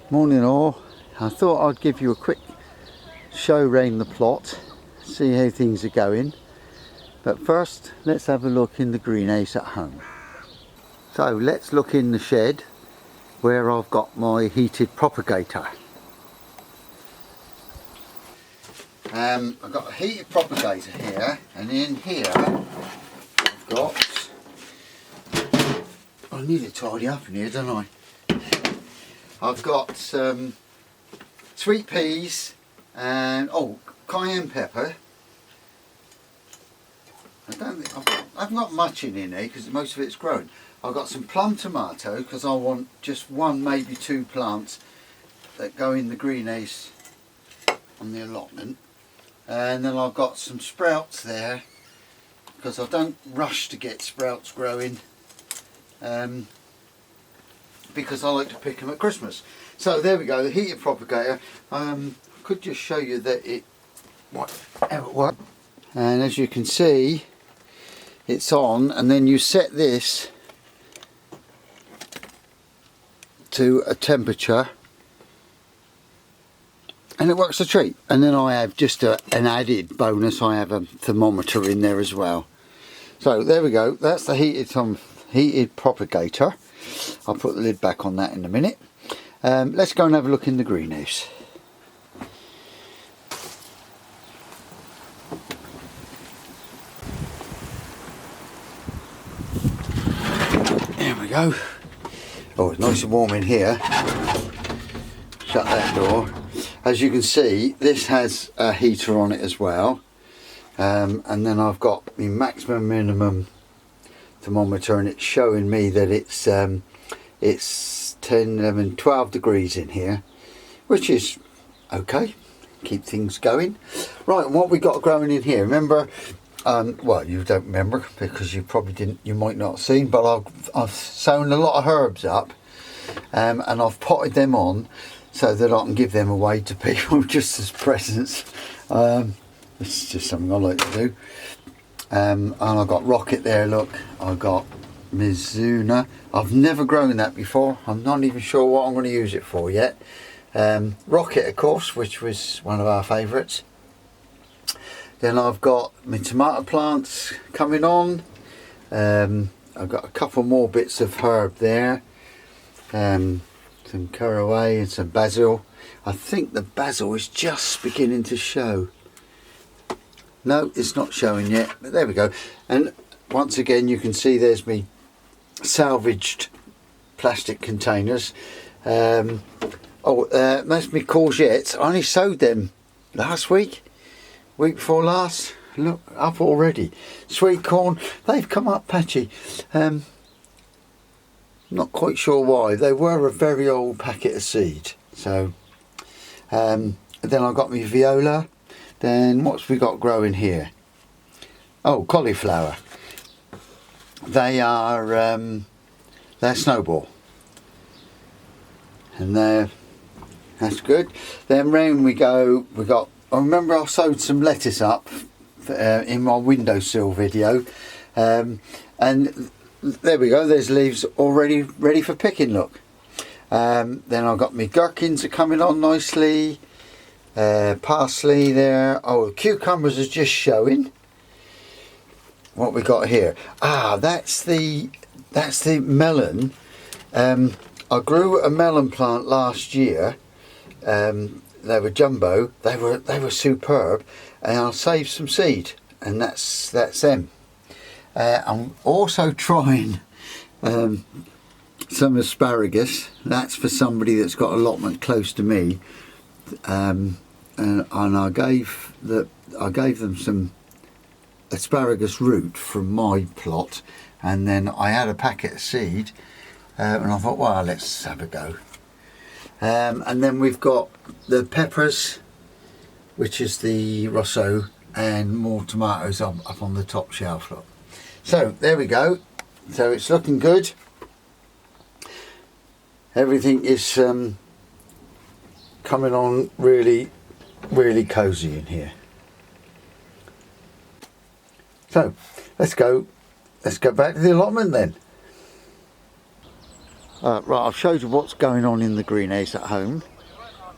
Morning all. I thought I'd give you a quick show round the plot, see how things are going. But first, let's have a look in the greenhouse at home. So let's look in the shed where I've got my heated propagator. I've got a heated propagator here, and in here I've got, I need to tidy up in here, don't I? I've got sweet peas and cayenne pepper. I've not much in here because most of it's grown. I've got some plum tomato because I want just one, maybe two plants that go in the greenhouse on the allotment. And then I've got some sprouts there because I don't rush to get sprouts growing. Because I like to pick them at Christmas. So there we go, the heated propagator. I could just show you that it works. And as you can see, it's on, and then you set this to a temperature and it works a treat. And then I have just an added bonus, I have a thermometer in there as well. So there we go, that's the heated propagator. I'll put the lid back on that in a minute. Let's go and have a look in the greenhouse. There we go. Oh, it's nice and warm in here. Shut that door. As you can see, this has a heater on it as well. And then I've got the maximum minimum thermometer, and it's showing me that it's 10, 11, 12 degrees in here, which is okay. Keep things going. Right, and what we got growing in here, remember, well, you don't remember because you probably didn't, you might not have seen, but I've sown a lot of herbs up, and I've potted them on so that I can give them away to people just as presents. It's just something I like to do. And I've got rocket there, look. I've got Mizuna. I've never grown that before. I'm not even sure what I'm going to use it for yet. Rocket, of course, which was one of our favourites. Then I've got my tomato plants coming on. I've got a couple more bits of herb there. Some caraway and some basil. I think the basil is just beginning to show. No, it's not showing yet, but there we go. And once again, you can see there's me salvaged plastic containers. That's me courgettes. I only sowed them last week before last. Look, up already. Sweet corn, they've come up patchy. Not quite sure why. They were a very old packet of seed. So, then I've got my viola. Then what's we got growing here? Oh, cauliflower. They're snowball, and that's good. Then round we go. We got. I remember I sowed some lettuce up in my windowsill video, and there we go. There's leaves already ready for picking. Look. Then I've got my gherkins are coming on nicely. Parsley there. Oh, the cucumbers are just showing. What we got here? That's the melon. I grew a melon plant last year. They were jumbo. They were superb, and I'll save some seed, and that's them. I'm also trying some asparagus. That's for somebody that's got allotment close to me. And I gave them some asparagus root from my plot, and then I had a packet of seed, and I thought, well, let's have a go. And then we've got the peppers, which is the Rosso, and more tomatoes up on the top shelf. Look. So there we go. So it's looking good. Everything is coming on really cozy in here. So let's go back to the allotment then. Right, I've showed you what's going on in the greenhouse at home,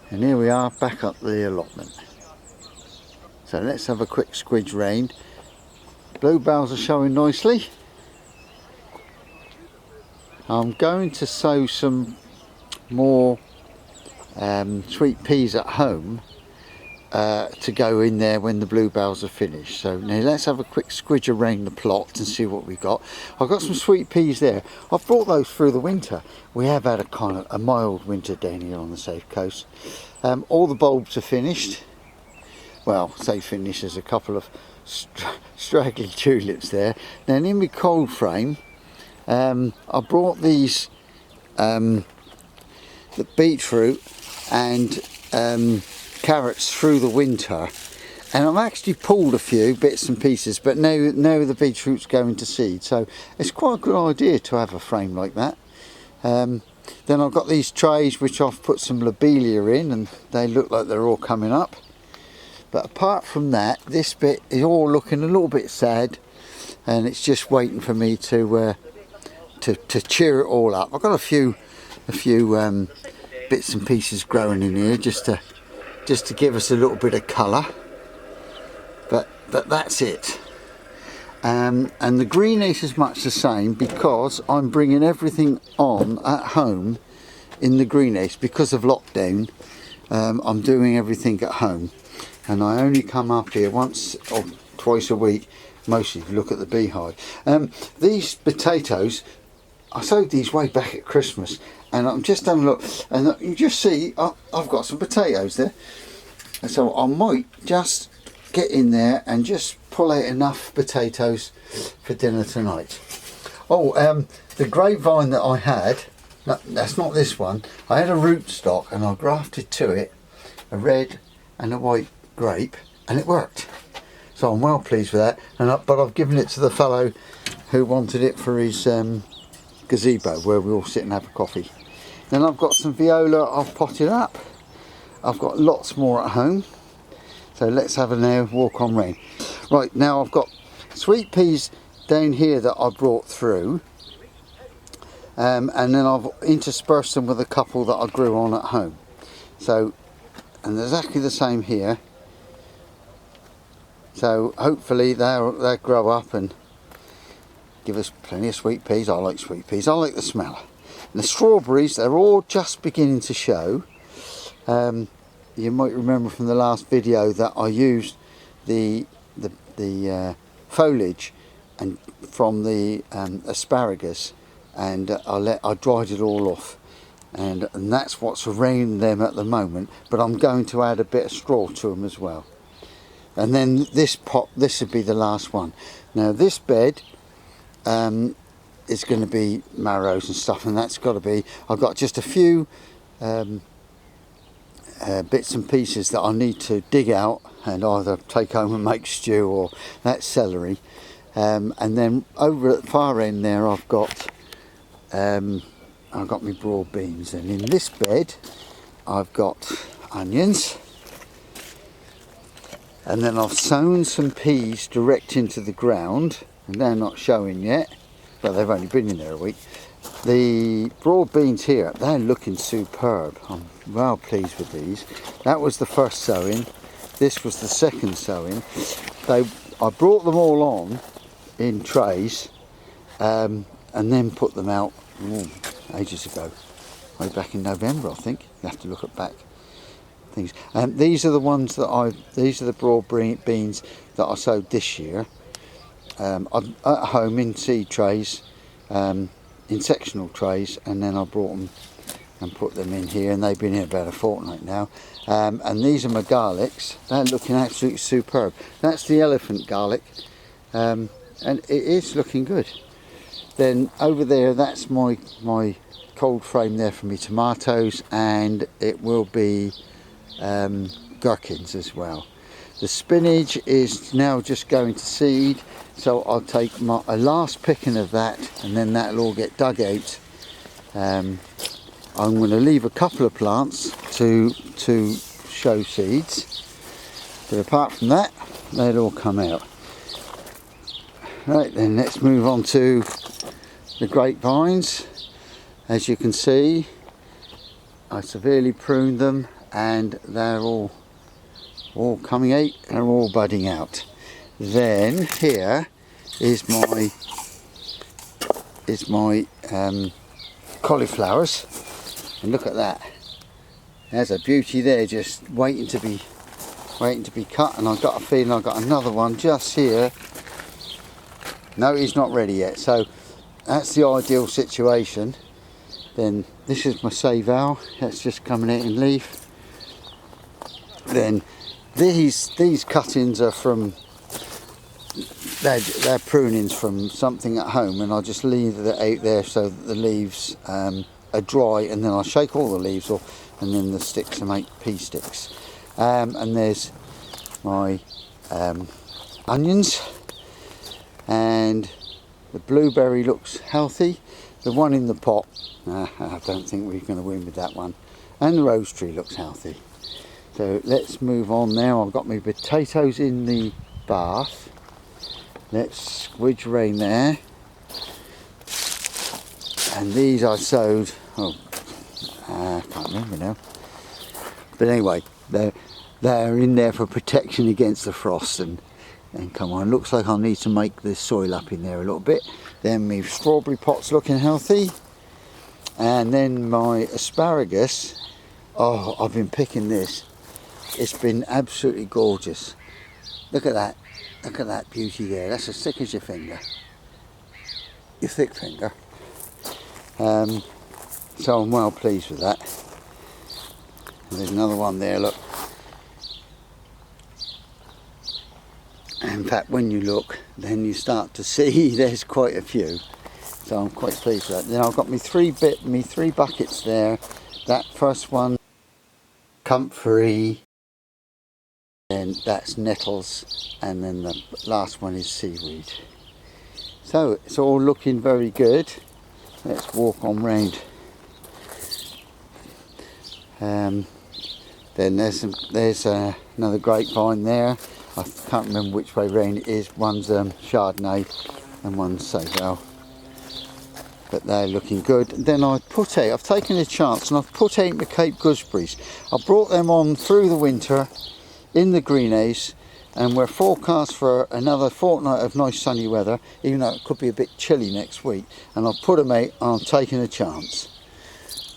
and here we are back up the allotment. So let's have a quick squidge round. Bluebells are showing nicely. I'm going to sow some more sweet peas at home to go in there when the bluebells are finished. So now let's have a quick squidge around the plot and see what we've got. I've got some sweet peas there. I've brought those through the winter. We have had a kind of a mild winter down here on the South Coast. All the bulbs are finished. Well, say finished, there's a couple of straggly tulips there. Then in my cold frame, I brought these the beetroot and carrots through the winter, and I've actually pulled a few bits and pieces, but now the beetroot's going to seed, so it's quite a good idea to have a frame like that. Then I've got these trays which I've put some lobelia in, and they look like they're all coming up. But apart from that, this bit is all looking a little bit sad, and it's just waiting for me to cheer it all up. I've got a few bits and pieces growing in here just to give us a little bit of colour, but that's it. And the greenhouse is much the same, because I'm bringing everything on at home in the greenhouse because of lockdown. I'm doing everything at home, and I only come up here once or twice a week, mostly if you look at the beehive. These potatoes, I sowed these way back at Christmas, and I'm just having a look, and you just see I've got some potatoes there, and so I might just get in there and just pull out enough potatoes for dinner tonight. Oh, the grapevine that I had, no, that's not this one, I had a rootstock and I grafted to it a red and a white grape, and it worked, so I'm well pleased with that. But I've given it to the fellow who wanted it for his gazebo where we all sit and have a coffee. Then I've got some viola I've potted up. I've got lots more at home, so let's have a now walk on round. Right, now I've got sweet peas down here that I brought through, and then I've interspersed them with a couple that I grew on at home. So, and exactly the same here. So hopefully they'll grow up and give us plenty of sweet peas. I like sweet peas, I like the smell. And the strawberries, they're all just beginning to show. You might remember from the last video that I used the foliage and from the asparagus, and I dried it all off, and that's what's around them at the moment. But I'm going to add a bit of straw to them as well. And then this would be the last one. Now this bed is going to be marrows and stuff, and that's got to be, I've got just a few bits and pieces that I need to dig out and either take home and make stew, or that's celery. And then over at the far end there I've got my broad beans, and in this bed I've got onions, and then I've sown some peas direct into the ground, and they're not showing yet, but they've only been in there a week. The broad beans here, they're looking superb. I'm well pleased with these. That was the first sowing, this was the second sowing. I brought them all on in trays, and then put them out ages ago, way back in November I think. You have to look at back things. These are the ones that these are the broad beans that I sowed this year, at home in seed trays, in sectional trays, and then I brought them and put them in here, and they've been here about a fortnight now. And these are my garlics, they're looking absolutely superb. That's the elephant garlic, and it is looking good. Then over there, that's my cold frame there for my tomatoes, and it will be gherkins as well. The spinach is now just going to seed, so I'll take a last picking of that, and then that'll all get dug out. I'm going to leave a couple of plants to show seeds, but apart from that, they'll all come out. Right then, let's move on to the grapevines. As you can see, I severely pruned them and they're all coming out and all budding out. Then here is my cauliflowers, and look at that. There's a beauty there, just waiting to be cut, and I've got a feeling I've got another one just here. No, he's not ready yet, so that's the ideal situation. Then this is my Save-Al, that's just coming out in leaf. Then these cuttings are from, they're prunings from something at home, and I just leave it out there so that the leaves are dry, and then I shake all the leaves off, and then the sticks make pea sticks. And there's my onions, and the blueberry looks healthy. The one in the pot, I don't think we're going to win with that one. And the rose tree looks healthy. So let's move on now. I've got my potatoes in the bath. Let's squidge rain there. And these I sowed, I can't remember now. But anyway, they're in there for protection against the frost, and come on, looks like I'll need to make the soil up in there a little bit. Then my strawberry pot's looking healthy, and then my asparagus, oh, I've been picking this. It's been absolutely gorgeous. Look at that beauty there. That's as thick as your finger, your thick finger. So I'm well pleased with that. And there's another one there, look. In fact, when you look, then you start to see there's quite a few. So I'm quite pleased with that. Then I've got me three buckets there. That first one, comfrey, and that's nettles, and then the last one is seaweed. So it's all looking very good. Let's walk on round. Then there's another grapevine there. I can't remember which way round it is. One's Chardonnay and one's Save-Al. But they're looking good. And then I've taken a chance and I've put out the Cape gooseberries. I brought them on through the winter in the greenhouse, and we're forecast for another fortnight of nice sunny weather, even though it could be a bit chilly next week. And I've put them out and I'm taking a chance.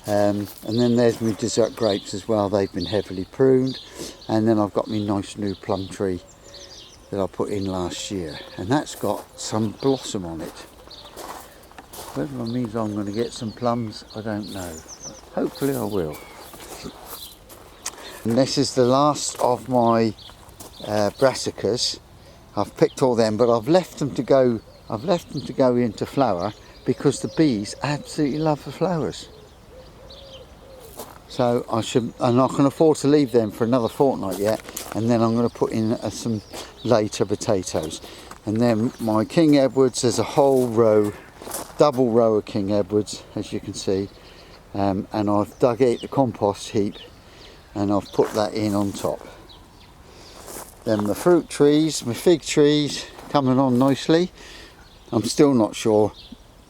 And then there's my dessert grapes as well. They've been heavily pruned. And then I've got my nice new plum tree that I put in last year, and that's got some blossom on it. Whether it means I'm going to get some plums, I don't know. Hopefully I will. And this is the last of my brassicas. I've picked all them, but I've left them to go into flower because the bees absolutely love the flowers. So I can afford to leave them for another fortnight yet, and then I'm going to put in some later potatoes. And then my King Edwards, there's a whole row, double row of King Edwards, as you can see, and I've dug out the compost heap and I've put that in on top. Then the fruit trees, my fig trees, coming on nicely. I'm still not sure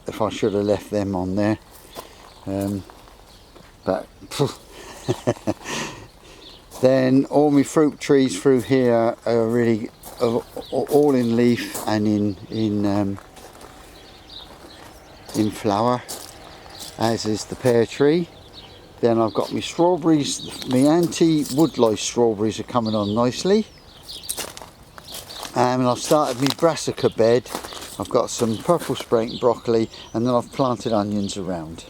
if I should have left them on there. But then all my fruit trees through here are really all in leaf and in flower, as is the pear tree. Then I've got my strawberries, my anti-woodlice strawberries are coming on nicely. And I've started my brassica bed. I've got some purple spring broccoli, and then I've planted onions around.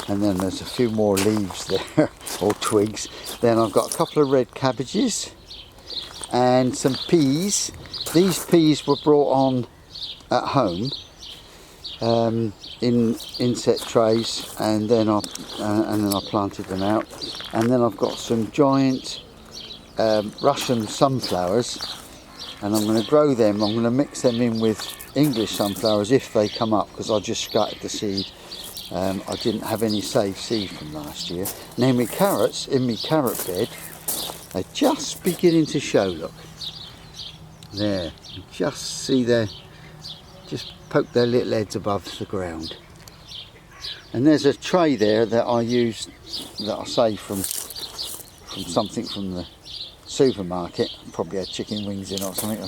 And then there's a few more leaves there, or twigs. Then I've got a couple of red cabbages and some peas. These peas were brought on at home in inset trays, and then I planted them out. And then I've got some giant Russian sunflowers, and I'm going to grow them. I'm going to mix them in with English sunflowers if they come up, because I just scattered the seed. I didn't have any saved seed from last year. Now my carrots in my carrot bed are just beginning to show, look. There, you just see they're just poke their little heads above the ground. And there's a tray there that I used, that I saved from something from the supermarket. Probably had chicken wings in or something.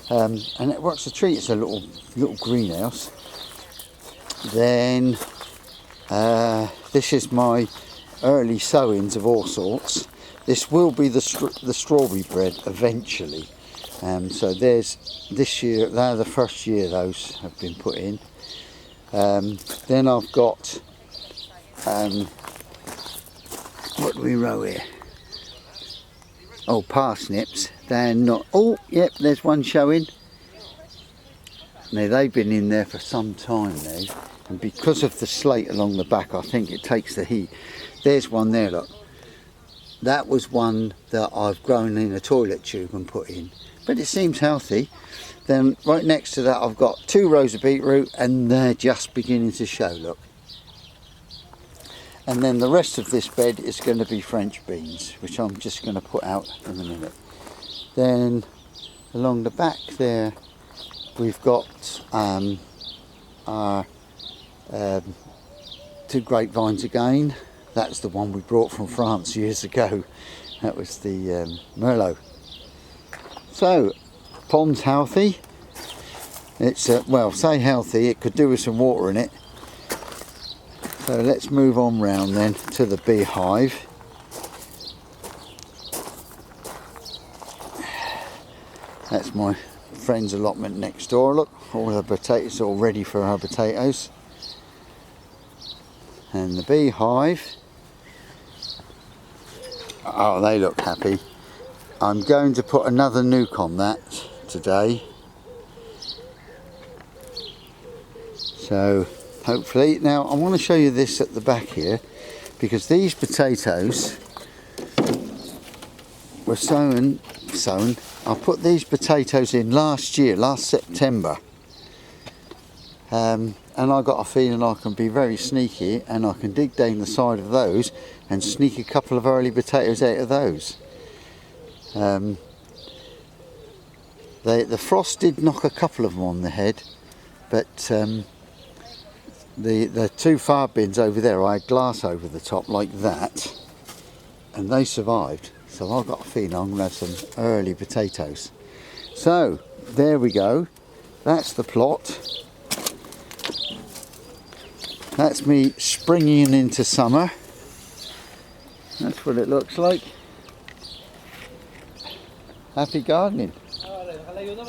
And it works a treat. It's a little greenhouse. Then this is my early sowings of all sorts. This will be the strawberry bread eventually. So there's this year, they're the first year those have been put in. Then I've got, what do we row here? Oh, parsnips. They're not, oh, yep, there's one showing. Now they've been in there for some time now. And because of the slate along the back, I think it takes the heat. There's one there, look. That was one that I've grown in a toilet tube and put in. But it seems healthy. Then right next to that I've got 2 rows of beetroot, and they're just beginning to show, look. And then the rest of this bed is going to be French beans, which I'm just going to put out in a minute. Then along the back there we've got our 2 grapevines again. That's the one we brought from France years ago. That was the Merlot. So, pond's healthy. It's, well, say healthy, it could do with some water in it. So let's move on round then to the beehive. That's my friend's allotment next door, look. All the potatoes all ready for our potatoes. And the beehive, oh, they look happy. I'm going to put another nuke on that today. So hopefully, now I want to show you this at the back here, because these potatoes were sown. I put these potatoes in last September. And I got a feeling I can be very sneaky, and I can dig down the side of those and sneak a couple of early potatoes out of those. The frost did knock a couple of them on the head, but the 2 far bins over there, I had glass over the top like that, and they survived. So I've got a feeling I'm going to have some early potatoes. So there we go. That's the plot. That's me springing into summer. That's what it looks like. Happy gardening.